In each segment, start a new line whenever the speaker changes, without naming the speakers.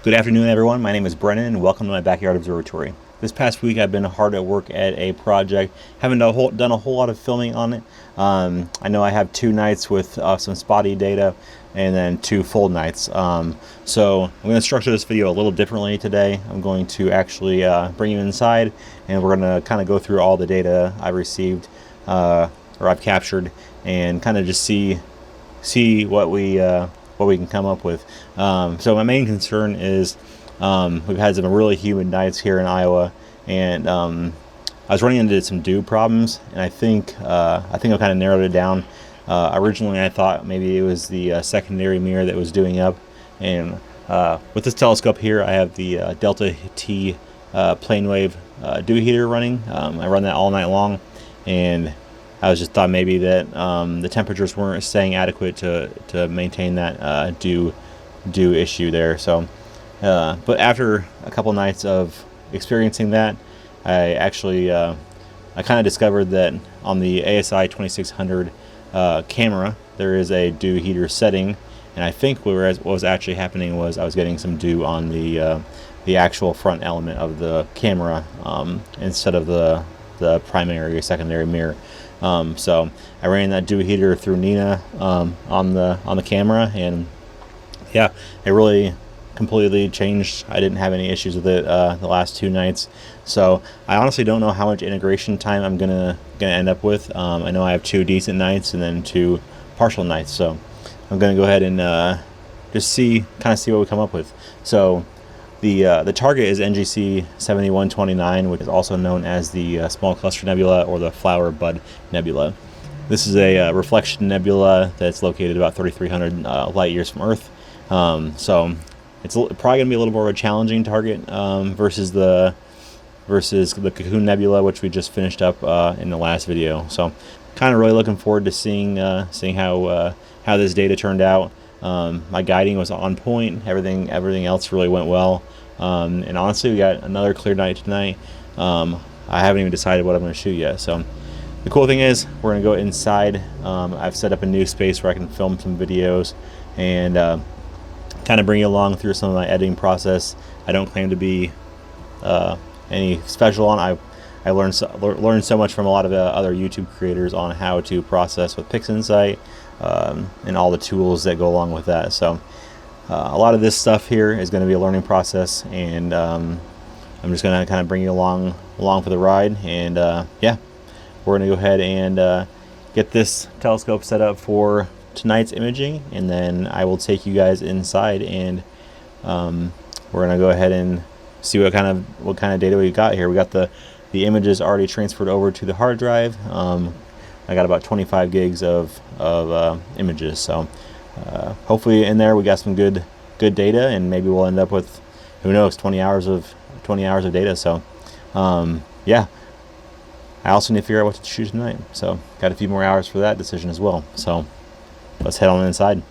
Good afternoon, everyone. My name is Brennan, and welcome to my backyard observatory. This past week, I've been hard at work at a project. Haven't done a whole lot of filming on it. I know I have 2 nights with some spotty data, and then 2 full nights. So I'm going to structure this video a little differently today. I'm going to actually bring you inside, and we're going to kind of go through all the data I've received or I've captured, and kind of just see what we can come up with. So my main concern is we've had some really humid nights here in Iowa, and I was running into some dew problems, and I think I kind of narrowed it down. Originally, I thought maybe it was the secondary mirror that was dewing up, and with this telescope here, I have the Delta T PlaneWave dew heater running. I run that all night long, and I was just thought maybe that the temperatures weren't staying adequate to maintain that dew issue there. So, but after a couple nights of experiencing that, I actually I kind of discovered that on the ASI2600 camera there is a dew heater setting, and I think what was actually happening was I was getting some dew on the actual front element of the camera instead of the primary or secondary mirror. So I ran that dew heater through Nina on the camera, and yeah, it really completely changed. I didn't have any issues with it the last 2 nights. So I honestly don't know how much integration time I'm gonna end up with. I know I have 2 decent nights and then 2 partial nights. So I'm gonna go ahead and just kind of see what we come up with. So the target is NGC 7129, which is also known as the Small Cluster Nebula or the Flower Bud Nebula. This is a reflection nebula that's located about 3,300 light years from Earth. So it's probably going to be a little more of a challenging target versus the Cocoon Nebula, which we just finished up in the last video. So kind of really looking forward to seeing how this data turned out. My guiding was on point. Everything else really went well. And honestly, we got another clear night tonight. I haven't even decided what I'm going to shoot yet. So the cool thing is we're going to go inside. I've set up a new space where I can film some videos and kind of bring you along through some of my editing process. I don't claim to be any special on. I learned so much from a lot of other YouTube creators on how to process with PixInsight and all the tools that go along with that. So a lot of this stuff here is going to be a learning process, and I'm just going to kind of bring you along for the ride. And yeah, we're going to go ahead and get this telescope set up for tonight's imaging, and then I will take you guys inside, and we're going to go ahead and see what kind of data we got here. We got the images already transferred over to the hard drive. I got about 25 gigs of images, so hopefully in there we got some good data, and maybe we'll end up with, who knows, 20 hours of data. So yeah, I also need to figure out what to shoot tonight, so got a few more hours for that decision as well. So let's head on inside.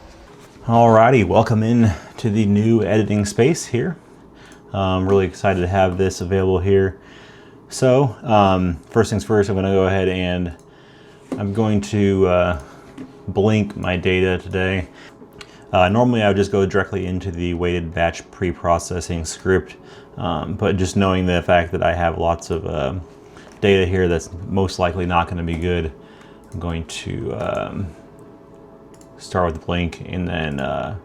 Alrighty, welcome in to the new editing space here. I'm really excited to have this available here. So first things first, I'm going to go ahead and I'm going to blink my data today. Normally I would just go directly into the weighted batch pre-processing script, but just knowing the fact that I have lots of data here that's most likely not going to be good, I'm going to start with the blink, and then I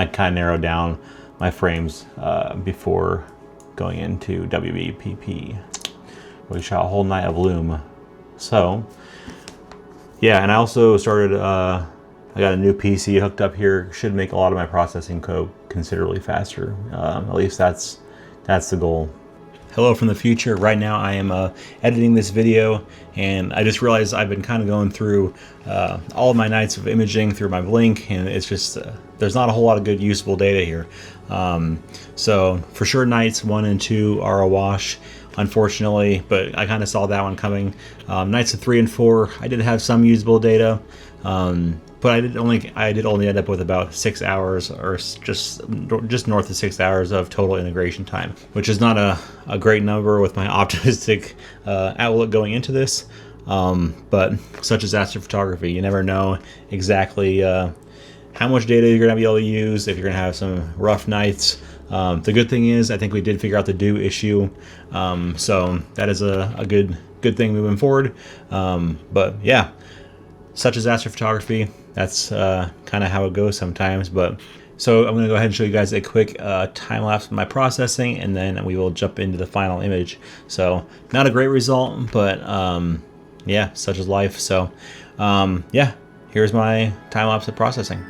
kind of narrow down my frames before going into WBPP. We shot a whole night of Loom. So yeah, and I also started, I got a new PC hooked up here. Should make a lot of my processing code considerably faster. At least that's the goal. Hello from the future. Right now I am editing this video, and I just realized I've been kind of going through all of my nights of imaging through my blink, and it's just there's not a whole lot of good usable data here. So for sure nights 1 and 2 are a wash, unfortunately, but I kind of saw that one coming. Nights of 3 and 4, I did have some usable data, but I did only end up with about 6 hours, or just north of 6 hours of total integration time, which is not a great number with my optimistic outlook going into this. But such as astrophotography, you never know exactly how much data you're going to be able to use, if you're going to have some rough nights. The good thing is I think we did figure out the dew issue, so that is a good thing moving forward. But yeah, such as astrophotography, that's kind of how it goes sometimes. But so I'm going to go ahead and show you guys a quick time lapse of my processing, and then we will jump into the final image. So not a great result, but yeah, such is life. So yeah, here's my time lapse of processing.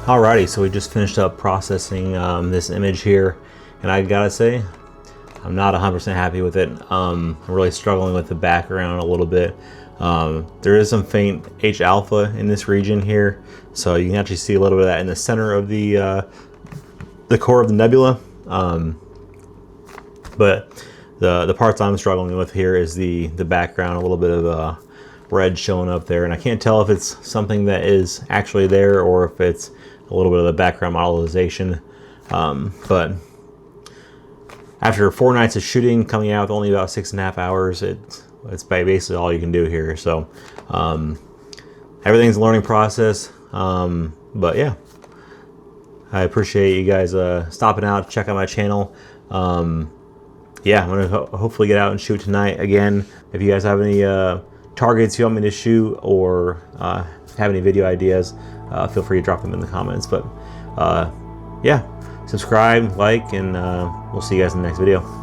Alrighty, so we just finished up processing this image here, and I gotta say, I'm not 100% happy with it. I'm really struggling with the background a little bit. There is some faint H alpha in this region here, so you can actually see a little bit of that in the center of the core of the nebula. But the parts I'm struggling with here is the background, a little bit of red showing up there, and I can't tell if it's something that is actually there or if it's a little bit of the background modelization. But after 4 nights of shooting, coming out with only about 6.5 hours, it's basically all you can do here. So everything's a learning process. But yeah, I appreciate you guys stopping out, check out my channel. Yeah, I'm gonna hopefully get out and shoot tonight again. If you guys have any targets you want me to shoot, or have any video ideas, feel free to drop them in the comments. But yeah, subscribe, like, and we'll see you guys in the next video.